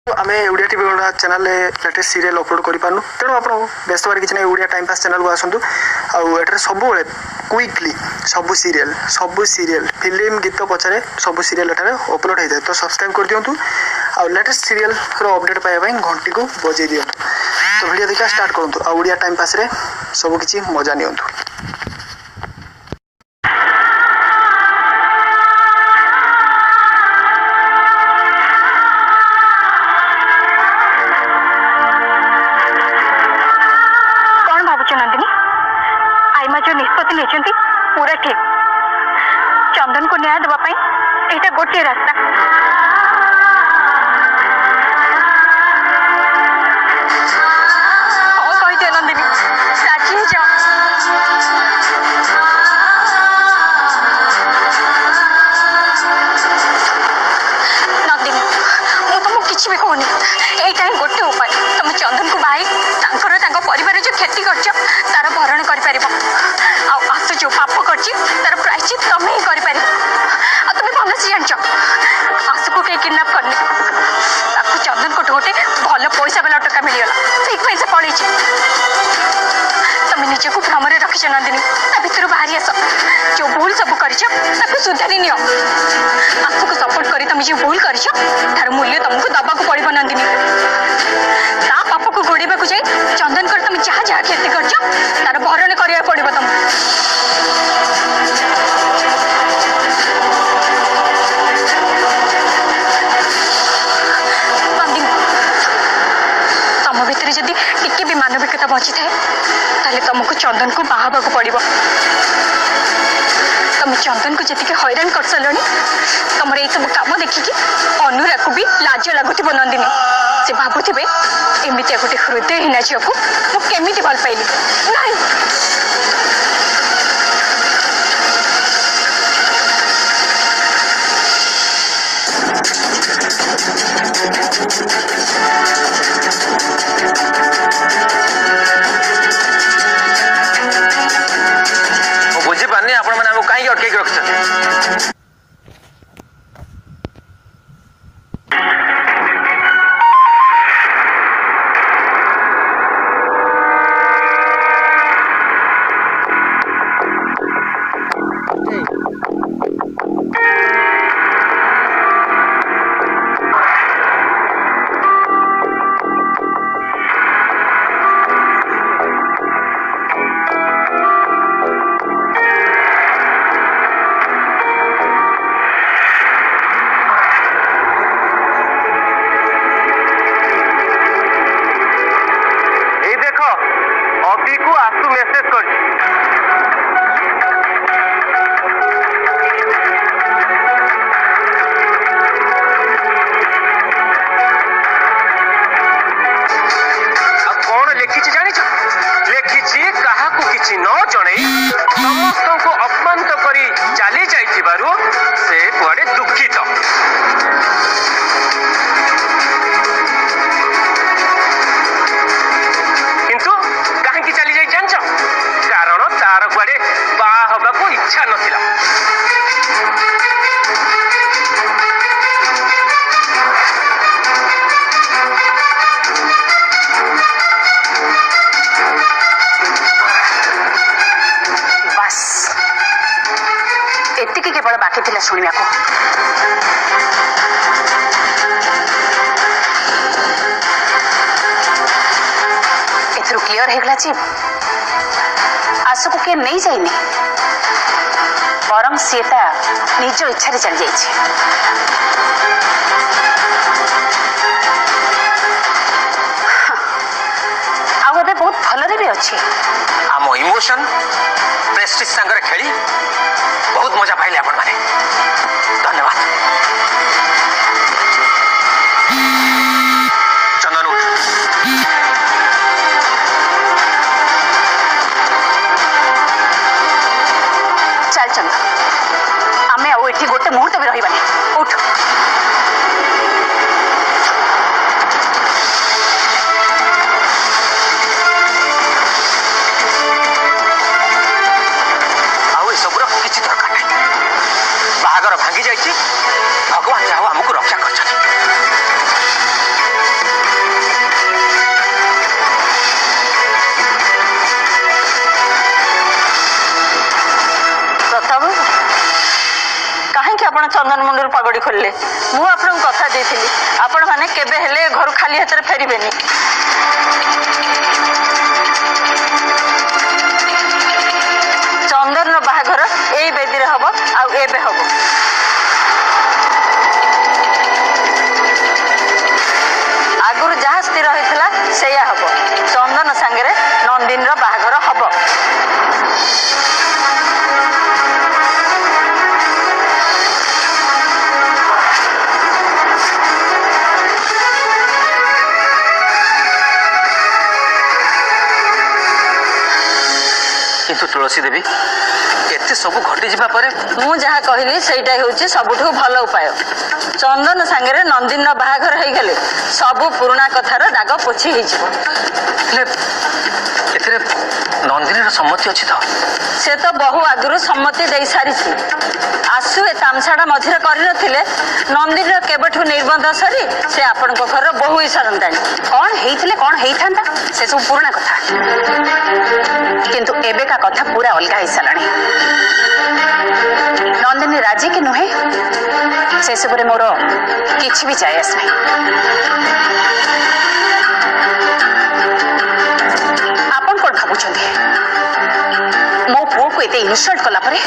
आम ओडिया टीवी गुड़ा channel latest serial upload कर पार्नु तेणु आप व्यस्त बार किसी ओडिया टाइम पास चैनल को आसतु आठ सब क्विकली सब सीरियल फिल्म गीत पचारे सब सीरियल एठारे अपलोड होता है तो सब्सक्राइब कर दिंतु आ लेटेस्ट सीरियल अपडेट पाइबा घंटी को बजे दिंतु तो वीडियो देखा स्टार्ट करूँ आ ओडिया टाइम पास रे सब किसी मजा नियंतु। जो निष्पत्ति लेचंती पूरा ठीक चंदन को न्याय देवा पाई एटा गोटे रास्ता ओ कहि दे नंदिनी राजी जाओ नंदिनी मु तुमको किछि भी कहनी एटा ही गोटे उपाय तुम चंदन को भाई तांकर तांको परिवार जो क्षति करछ तार भरण कर परिबो आसु जो पाप करछि तार प्रायश्चित तुम ही कर पारि आ तुम भल से जानछ आसु को के किडनैप करनी ताकू चंदन को ढोटे भल पैसा वाला टका मिलगला ठीक पैसा पड़े तुम निजे को भ्रम रखिछ नंदिनी ता भितर बाहरी आस जो भूल सब करछ ताकू सुधारी नियो आसु को सपोर्ट करी तुम जो भूल करछ तार मूल्य तुमको दबा को पड़िबो नंदिनी ता पाप को गोड़ीबा को जाई चंदन कर तुम जहाँ जहाँ क्षति करछ तार भरण करिया पड़िबो तुम तुम भितर जदि टिके भी मानविकता बची थाए ताले तुमको चंदन को बाहाबा को पड़िबो तुम चंदन को जति हैरान कर सारी तुम ये सब कम देखिकी अनुरा को भी लाज लगुव नंदिनी से भावुवे एमती गोटे हृदयहीना झील को मुझे भल पाइली नहीं बुझी पानी आपण मैंने कहीं अटक रखिए अभी को आसु मेसेज कर कौन लिखी जानी लिखी क्या किसी न जन समस्त को अपमानित कर चली जाइथिबारु से कुआडे दुखित कारण तार कुआडे बाहबा को इच्छा नथिला बस एतिकी केवल बाकी थिला सुनिया को एथरु क्लियर हेगला जी आसु को किए नहीं जाइने बरम सीता निज इच्छा चली जाइए आबे बहुत भलरे भी अच्छे आम इमोशन प्रेस्टिज संगे खेली बहुत मजा पाइले आपण माने धन्यवाद चंदन चल चंदन आमे आउ एठी गोटे मुहूर्त भी रहिबानी उठ आउ सबुर किछि दरकार नहीं बाहागर भांगी जाइछि भगवान चाहो चंदन मुंडर पगड़ी खोलले मु आपन कथा देथिली आपण माने केबे हेले घर खाली हाथ फेरबेनी चंदन बाहाघर एई बेदी रे हबो आ एबे हबो आगुर जहाँ स्थिर होइथिला सेया हबो चंदन संगे नंदिन रो बाहाघर हबो किंतु तुलसी देवी एते सब घटी जिबा परे मु जहाँ कहली सेटा होउची सबुठु भल उपाय चंदन सांगे नंदिन बाहाघर हो गले सबु पुराणा कथार दाग पोछि हो एथिरे नंदिनी सम्मति अच्छी तो से तो बहु आगुरु सम्मति दे सारी आसु ए तामसाड़ा मझे कर नंदिनी केबठू निर्बंध सरी से आपण घर बहु ही सरंताणी कौन हेइथिले कौन हेइथांता से सब पुराना कथा किंतु एबे का कथा पूरा अलगा ही सालाणी नंदिनी राजी कि नुहे से सब रे मोर किछि भी जाय आस नहीं आपन कोन भाबुछंती मो पुओ को एते इनसल्ट कला परे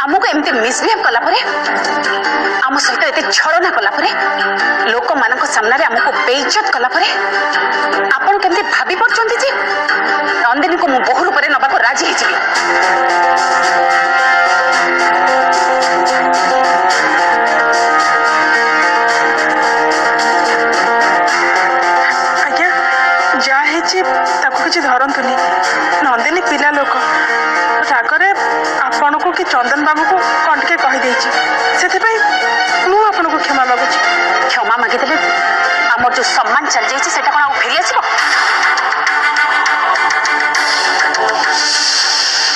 आमको एमती मिसबिहेव कला परे आम सहित एते छलना कला परे लोक मानक सामने आमको बेइज्जत कला परे आपन केमती भाबी पड़चंती जे नंदिनी को मु बहु रूप रे नबा को राजी हिजिबी आज्ञा जा हेची ताको किछि धरंतुनी नंदिनी पिला लोक रागरे आपण को कि चंदन बाबू को कौन के कहि देछि सेति पई मु आपण को क्षमा मागुछि क्षमा मागी देले हमर जो सम्मान चल जाइछि सेटा कोन आ फेरि आसीबो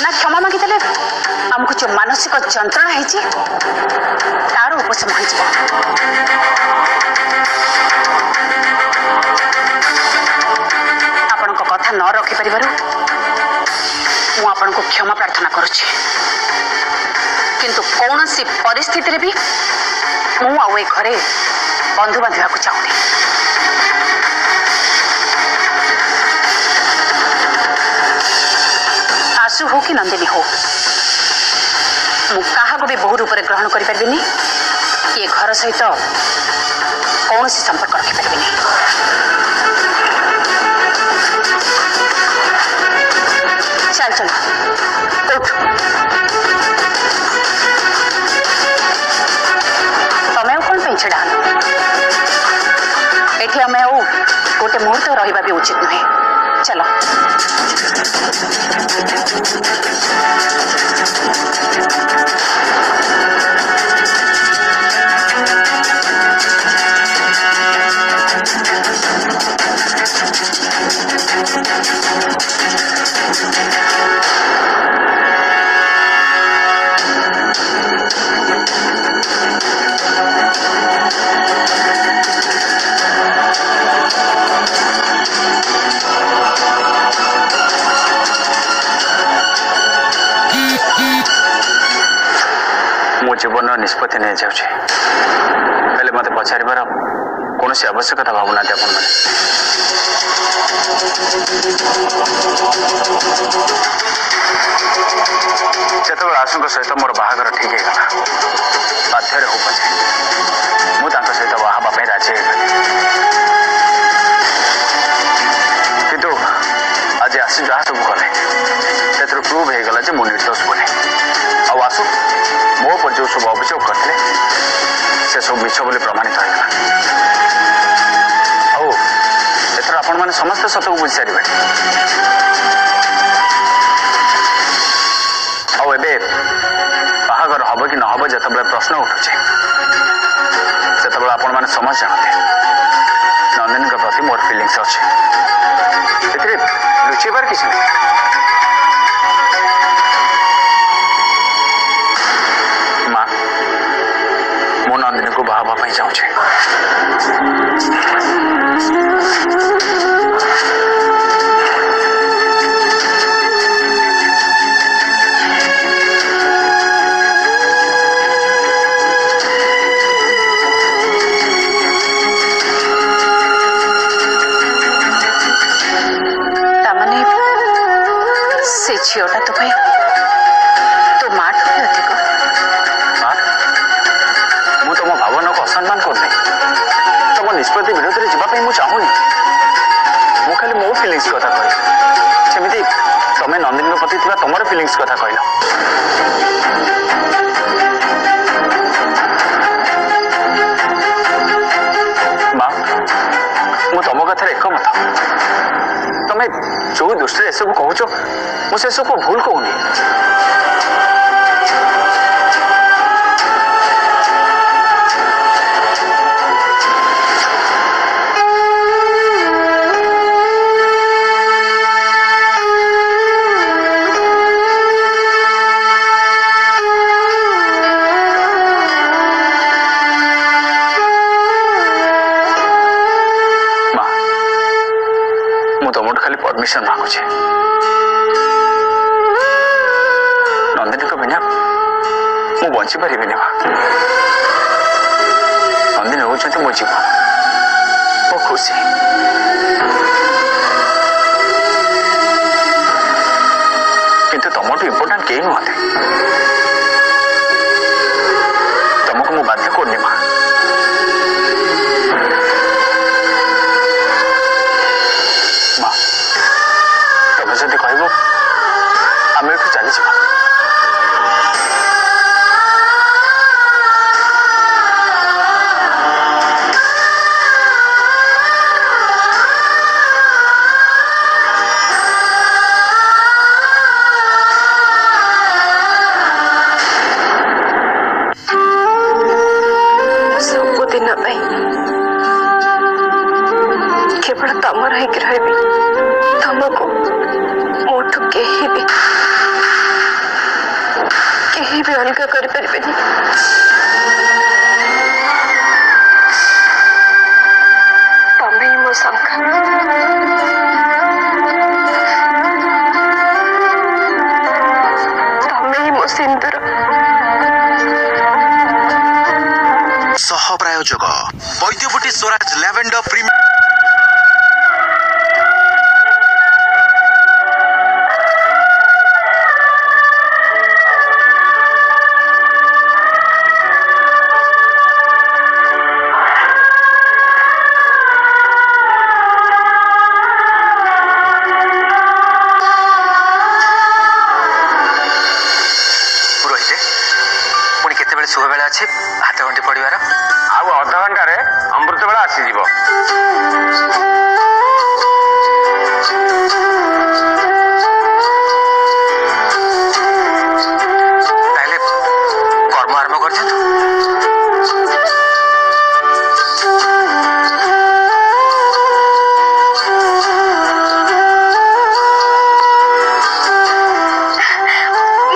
ना क्षमा मागी देले हमको जो मानसिक जंत्रणा हेछि तार उपशम होइछि आपण को कथा न रखि परिबारु मु आपण को क्षमा प्रार्थना करुछि किंतु कौन सी परिस्थिति रे भी मु आउ ए घरे बंधु बांधिबा को चाहूनी आसु हो कि नंदिनी हो मु काहा को भी बहु रूप रे ग्रहण करि परबिनी ये घर सहित कौन सी संपर्क रखि परबिनी चल चल उठ तमें कौन पे छड़ा एठी हमें गोटे मुहूर्त रहिबा भी उचित नुहे चलो मो जीवन निष्पत्ति नहीं जाऊे हेले मत पचार कौन आवश्यकता भावना आपण मैंने जिते आशुक सहित मोर बाहागर ठीक है बाध्य हो पचे मुझे सहित बाहापी राजी किंतु आज आसी जहाँ सब गले से प्रूव हो गला मु निर्दोष बोले आसु मो पर जो सब अभियोग करते से सब मिछ बोली प्रमाणित होगा आथर आपण मैंने समस्त सत को बुझी सारे आबे बाहागर हम कि नहब जो प्रश्न उठुचे से आपण मैंने समझ जानते नंदिनी प्रति मोर फिलिंग्स अच्छे लुचेबार किसी नहीं मो नंदिनी को बाहा चाहूँ प्रति विरोध में जावाई मुझे चाहूनी मु खाली मो फिलिंग्स कथा कह सेमती तमें नंदिनी प्रति तुम फिलिंग्स कथा कहल माँ मु तुम कथार एकमत तमें जो दृष्टि ए सब कहूच मुझे सब भूल कहूनी परमिशन मांगुचे नंदिनी को बिना मु बंची पारि नंदिनी होती मो जीवन मो खुशी किंतु तुमठू इम्पोर्टाट कहीं नुहते तुमको मु बाध्य करनी माँ जदि कहब आम एठू चली जा सबुदिन केवल तमर ही रही तुमको मोठू कहीं भी अलग कर पारिबेनी तमें ही मो शंका तमें ही मो सिंदूर सह प्रायोजक वैद्यपटी स्वराज लैवेंडर प्रीमियम शुभ बेला अच्छे हाथ घंटी पड़ार आउ अध घंटे अमृत बेला आसीज कर्म आरंभ कर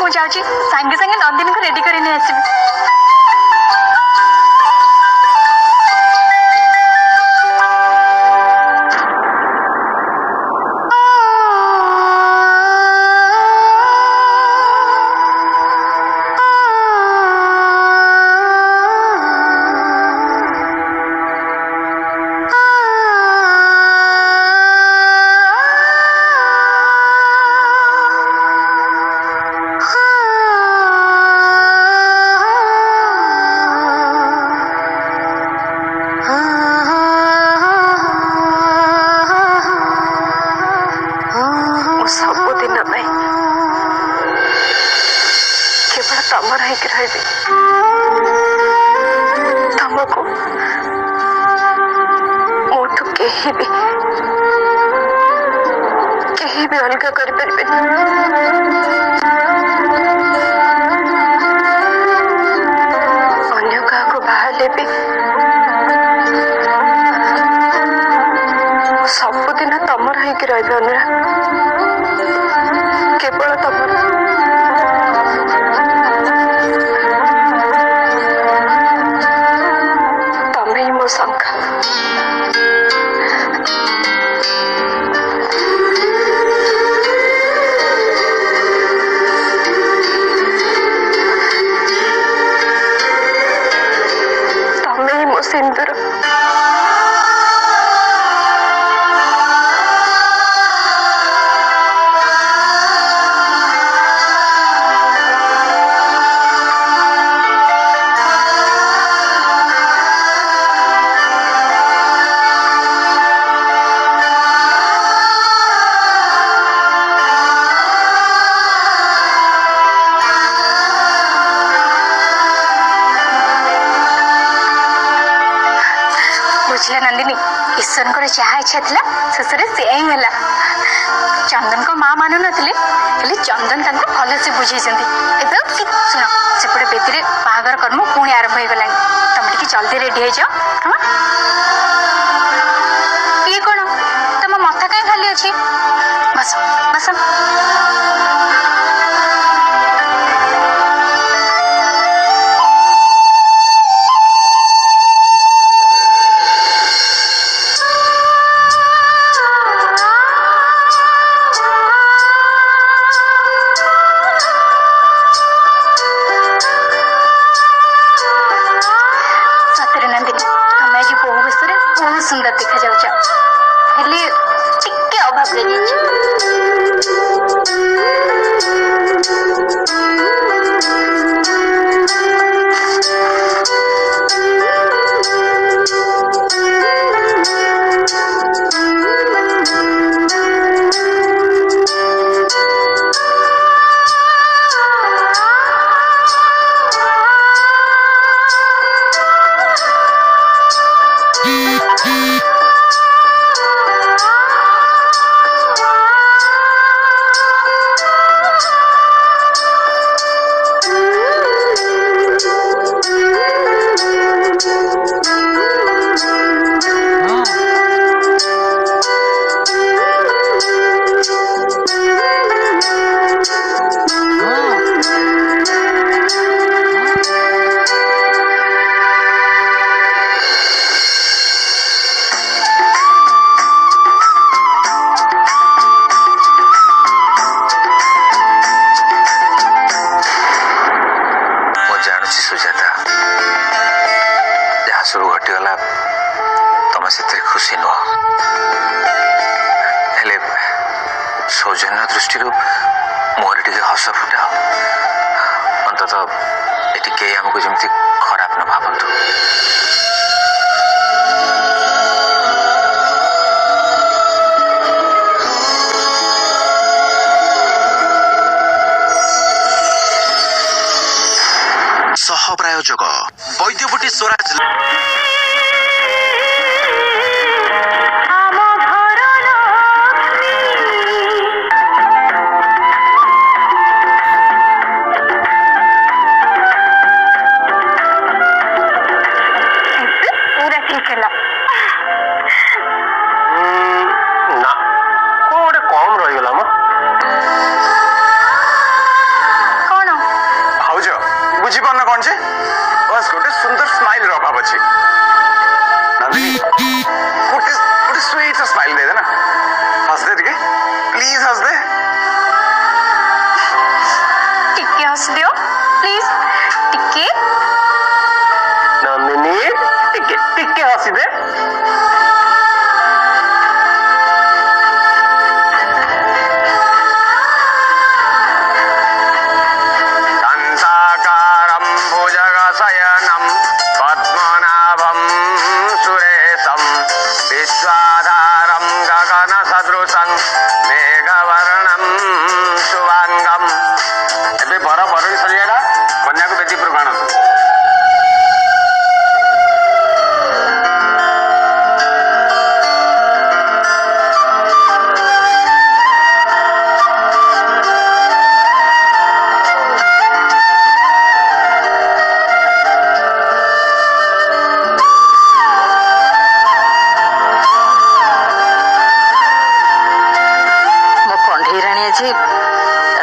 मुझे सांगे सांगे नंदिनी को रेडी कर आसबि सबुदिन केवल तमर ही रही तुमको मोठू कहीं भी अलग कर पारिबेनी अन्य क्या बाहर भी सबुदिन तमर ही रही अनुराग केवल तमर तमें ही मो शंका तमें ही मो सिंदूर ईश्वर को जहाँ इच्छा थी शेष में से ही है चंदन को माँ मानु नथिले हेले चंदन तांको भल से बुझे शुण सेपटे बेदी बाहागर कर्म पुणी आरंभ हो गला तुम टे जल्दी रेडी हो जाओ हाँ ये कौन तुम मथा कहीं खाली अच्छी बस बस सुंदर देखा जाऊँ टिके अभाव रही सौजन्य दृष्टि मुहर टे हस फुटा अंतत ये आमको जमी खराब न भावतु सह प्रायोजक वैद्यपटी स्वराज सुंदर स्माइल रखा अच्छे गोटे स्वीट स्माइल दे देना हंस दे टिके प्लीज हंस दे टिके हंस दियो प्लीज टिके नंदिनी टिके टिके हंसी दे विश्वाधारं गगन सदृशं मेघवर्णं शुभांगम एबे बर बरणी सरियाला कन्या को बेदी पुरबाण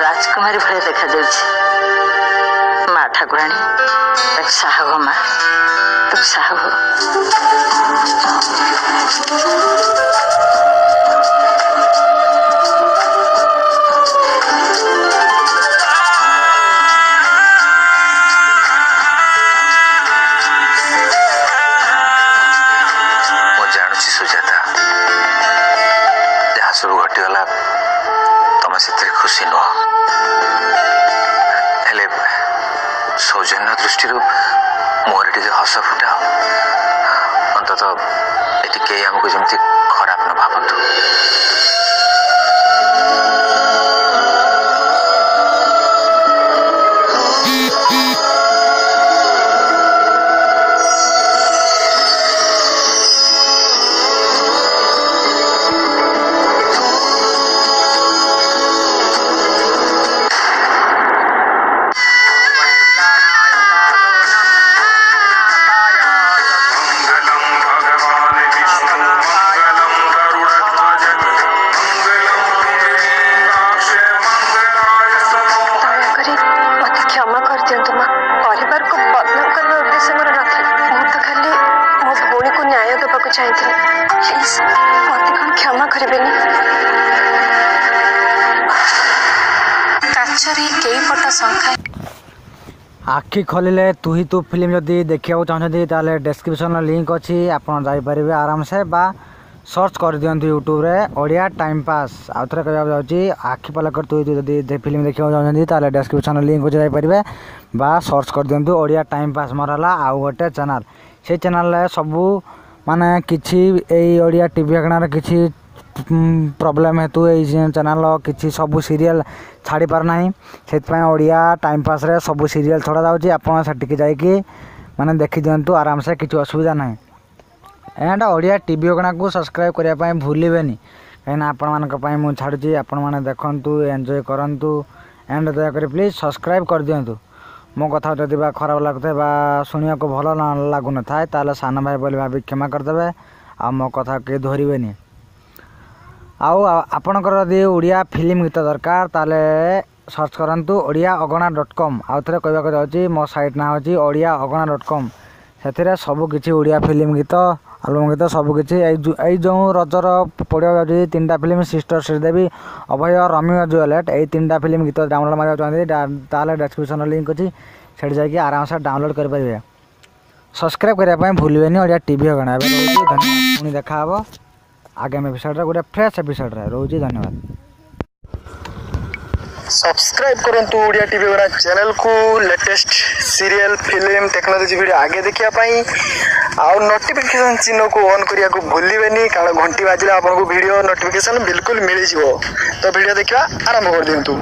राजकुमारी भाई देखा जाऊँ माँ ठाकुराणी साहब माँ तू साहब मु जानूची सुजाता जहाँ सब घटीगला तुम से खुशी नुह हेले सौजन्य दृष्टि मुहर टे हस फुटा अंतत ये आमको जमी खराब न भावतु प्लीज मत कौन क्षमा करें କାଚରେ କେଇପଟ ଶଙ୍ଖା आखि खोलिले तू ही तू फिल्म जदि देखा चाहते ताले डिस्क्रिप्शन लिंक अच्छी आप जापरें आराम से बा सर्च कर दिंतु यूट्यूब रे ओडिया टाइम पास आउ थे कहवा जाऊँगी आखि पलकर तू ही तू फिल्म देखा चाहते ताले डिस्क्रिप्शन लिंक अच्छे जापरें बा सर्च कर दिंतु ओडिया टाइम पास मोर है आउ गोटे चैनल से चैनल सबू माने किछि एई ओडिया टीवी अगणार किछि प्रॉब्लम हेतु ये चैनल किसी सबू सीरियल छाड़ी पार ना से ओडिया टाइम पास रे सबू सीरियल छड़ा जाऊँगी आपड़ से जाकि माने देखी दिंतु आराम से किसी असुविधा ना एंड ओडिया टीवी अगणा को सब्सक्राइब करने भूलें कहीं आपण मुझे छाड़ी आपण मैंने देखु एंजॉय करूँ एंड दयाकोरी प्लीज सब्सक्राइब कर दिंतु मो कथा जदि खराब लगुए शुणा को भल न लगुन था ताले सान भाई बोली भाभी क्षमा करदे आ मो कथा के धरबेनि आउ आपणकर यदि ओडिया फिल्म गीत दरकार ताले सर्च करंतु odia.agana.com आउ थे कहवाक जाऊँगी मो साइट ना होची odia.agana.com से सबू किसी ओडिया फिल्म गीत आलबम गीत सबकि जो रजर पड़ा जाऊँगी 3टा फिल्म सिस्टर श्रीदेवी अभय रमी जुएलेट यही 3टा फिल्म गीत डाउनलोड मारे चाहते ताले डिस्क्रिप्शन लिंक अच्छी से जाकि आराम से डाउनलोड करेंगे सब्सक्राइब करने भूलें ओडिया टीवी अगणा धन्यवाद पुणी देखा आगामी एपिसोड रे गोटे फ्रेश एपिसोड रे रोजी धन्यवाद सब्सक्राइब करंतु ओडिया टीवी वाला चैनल को latest serial film technology video आगे देखिया पाई आउ नोटिफिकेशन चिन्ह को ऑन करिया को भूलिबेनी कारण घंटी बाजिला आपन को वीडियो नोटिफिकेशन बिल्कुल मिल जिवो तो वीडियो देखिया आरंभ कर दियंतु।